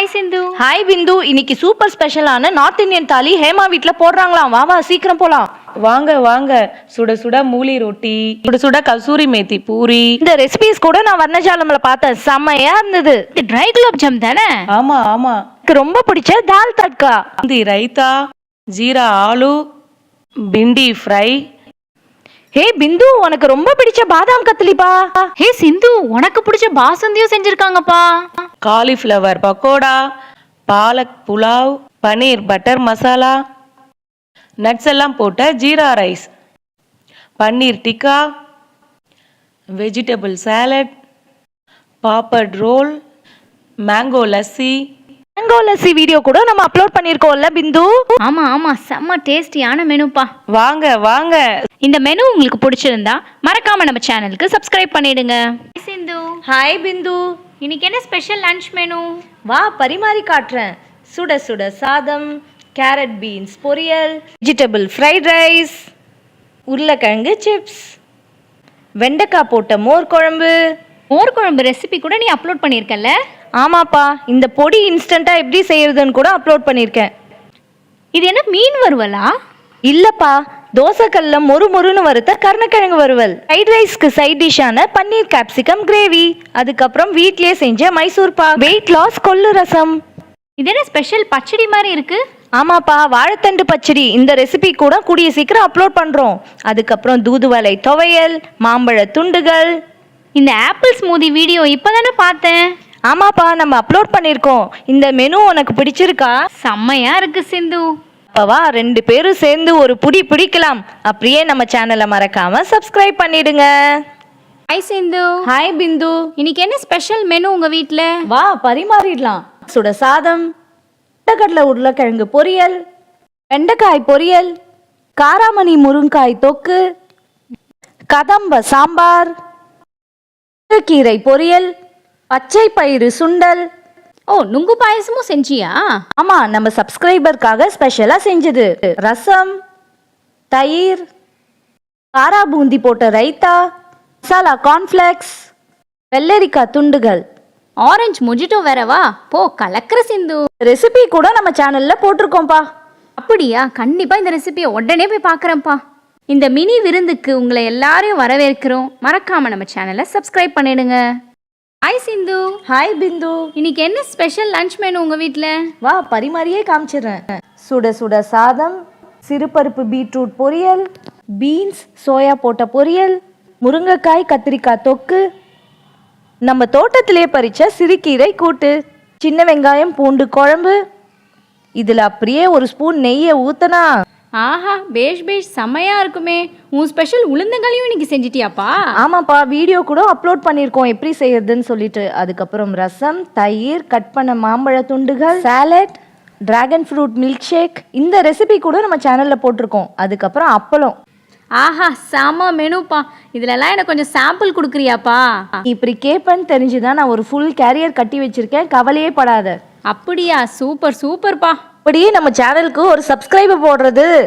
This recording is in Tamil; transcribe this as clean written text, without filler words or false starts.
ஹாய் சிந்து. ஹாய் பிந்து. இன்னைக்கு சூப்பர் ஸ்பெஷலான நார்த் இந்தியன் தாலி ஹேமா வீட்ல போடுறாங்களாம். வா சீக்கிரம் போலாம். வாங்க வாங்க. சுட சுட மூலி ரொட்டி, சுட சுட கசூரி மேத்தி பூரி. இந்த ரெசிபிஸ் கூட நான் வர்ணஜாலம்ல பார்த்தேன், செம்மையா இருந்தது. இது ட்ரை குலாப் ஜாம் தானே? ஆமா ஆமா. எனக்கு ரொம்ப பிடிச்ச தால் தட்கா, இந்த ரைத்தா, ஜீரா ஆலு, பிண்டி ஃப்ரை. ஹே பிந்து, உனக்கு ரொம்ப பிடிச்ச பாதாம் கத்திலிப்பா. ஹே சிந்து, உனக்கு பிடிச்ச பாசந்தியும் செஞ்சிருக்காங்கப்பா. Cauliflower pakoda, palak pulao, paneer butter masala, nuts எல்லாம் போட்ட jeera rice, paneer tikka, vegetable salad, papad roll, mango lassi. Mango lassi video கூட நம்ம அப்லோட் பண்ணிருக்கோம்ல பிந்து. ஆமா ஆமா, செம்ம டேஸ்டியான மெனுப்பா. வாங்க வாங்க. இந்த மெனு உங்களுக்கு பிடிச்சிருந்தா மறக்காம நம்ம சேனலுக்கு சப்ஸ்கிரைப் பண்ணிடுங்க. ஹாய் சிந்து. ஹாய் பிந்து. இன்னைக்கு என்ன ஸ்பெஷல் லஞ்ச் மெனு? வா பரிமாறி காட்டுறேன். சுட சுட சாதம், கேரட் பீன்ஸ் பொரியல், வெஜிடபிள் ஃப்ரைட் ரைஸ், உருளைக்கிழங்கு சிப்ஸ், வெண்டைக்காய் போட்ட மோர் குழம்பு. மோர் குழம்பு ரெசிபி கூட நீ அப்லோட் பண்ணியிருக்கல? ஆமாப்பா, இந்த பொடி இன்ஸ்டண்டா எப்படி செய்யறதுன்னு கூட அப்லோட் பண்ணியிருக்கேன். இது என்ன மீன் வறுவலா? இல்லப்பா, தோசைக்கல்ல மொறு மொறுன்னு வறுத்த கருணக்கிழங்கு வறுவல். ஃப்ரைட் ரைஸ்க்கு சைட் டிஷ்ஷான பன்னீர் கேப்சிகம் கிரேவி, அதுக்கப்புறம் வீட்லயே செஞ்ச மைசூர் பாக், வெயிட் லாஸ் கொள்ளு ரசம். இது என்ன ஸ்பெஷல் பச்சடி மாதிரி இருக்கு? ஆமாப்பா, வாழைத்தண்டு பச்சடி. இந்த ரெசிபி கூட கூடிய சீக்கிரம் அப்லோட் பண்றோம். அதுக்கப்புறம் தூதுவளை துவையல், மாம்பழ துண்டுகள். இந்த ஆப்பிள் ஸ்மூதி வீடியோ இப்பதானே பார்த்தேன். ஆமாப்பா, நம்ம அப்லோட் பண்ணிருக்கோம். இந்த மெனு உனக்கு பிடிச்சிருக்கா? செம்மையா இருக்கு சிந்து. அப்பவா 2 பேரும் சேர்ந்து ஒரு புடி பிடிக்கலாம். அப்படியே நம்ம சேனலை மறக்காம சப்ஸ்கிரைப் பண்ணிடுங்க. ஹாய் சிந்து. ஹாய் பிந்து. இன்னைக்கு என்ன ஸ்பெஷல் மெனு உங்க வீட்ல? வா பரிமாறிடலாம். சுட சாதம், கடலை உருளைக்கிழங்கு பொரியல், வெண்டைக்காய் பொரியல், காராமணி முருங்காய் தொக்கு, கதம்ப சாம்பார், கீரை பொரியல், பச்சை பயிறு சுண்டல். ஓ, நுங்கு பாயசமும் செஞ்சியா? ஆமா, நம்ம சப்ஸ்கிரைபருக்காக ஸ்பெஷலா செஞ்சது. ரசம், தயிர், காரா பூந்தி போட்ட ரைத்தா, மசாலா கார்ன்ஃப்ளேக்ஸ், வெள்ளரிக்காய் துண்டுகள், ஆரஞ்சு மொஜிட்டோ வேறவா? போ கலக்கிற சிந்து. ரெசிபி கூட நம்ம சேனல்ல போட்டிருக்கோம்ப்பா. அப்படியா? கண்டிப்பா இந்த ரெசிபியை உடனே போய் பார்க்குறேன்ப்பா. இந்த மினி விருந்துக்கு உங்களை எல்லாரையும் வரவேற்கிறோம். மறக்காம நம்ம சேனலை சப்ஸ்கிரைப் பண்ணிடுங்க. ஹாய் சிந்து. ஹாய் பிந்து. இன்னைக்கு என்ன ஸ்பெஷல் லஞ்ச் மெனு உங்க வீட்ல? வா பரிமாறியே காமிச்சிடுறேன். சுட சுட சாதம், சிறுபருப்பு பீட்ரூட் பொரியல், பீன்ஸ் சோயா போட்ட பொரியல், முருங்கைக்காய் கத்திரிக்காய் தொக்கு, நம்ம தோட்டத்திலே பறிச்ச சிறுகீரை கூட்டு, சின்ன வெங்காயம் பூண்டு குழம்பு. இதில் அப்படியே ஒரு ஸ்பூன் நெய்யை ஊத்தனா ஆஹா, பேஷ் பேஷ், செம்மையா இருக்குமே. உன் ஸ்பெஷல் உளுந்தங்களையும் இன்னைக்கு செஞ்சிட்டியாப்பா? ஆமாப்பா, வீடியோ கூட அப்லோட் பண்ணியிருக்கோம் எப்படி செய்யறதுன்னு சொல்லிட்டு. அதுக்கப்புறம் ரசம், தயிர், கட் பண்ண மாம்பழ துண்டுகள், salad, dragon fruit milkshake. இந்த ரெசிபி கூட நம்ம சேனல்ல போட்டிருக்கோம். அதுக்கப்புறம் அப்பளம். ஆஹா, செம மெனுப்பா. இதுலலாம் எனக்கு கொஞ்சம் சாம்பிள் கொடுக்குறியாப்பா? இப்படி கேப்பன்னு தெரிஞ்சுதான் நான் ஒரு ஃபுல் கேரியர் கட்டி வச்சிருக்கேன். கவலையே படாத. அப்படியா? சூப்பர் சூப்பர்ப்பா. அப்படியே நம்ம சேனலுக்கு ஒரு சப்ஸ்கிரைபர் போடுறது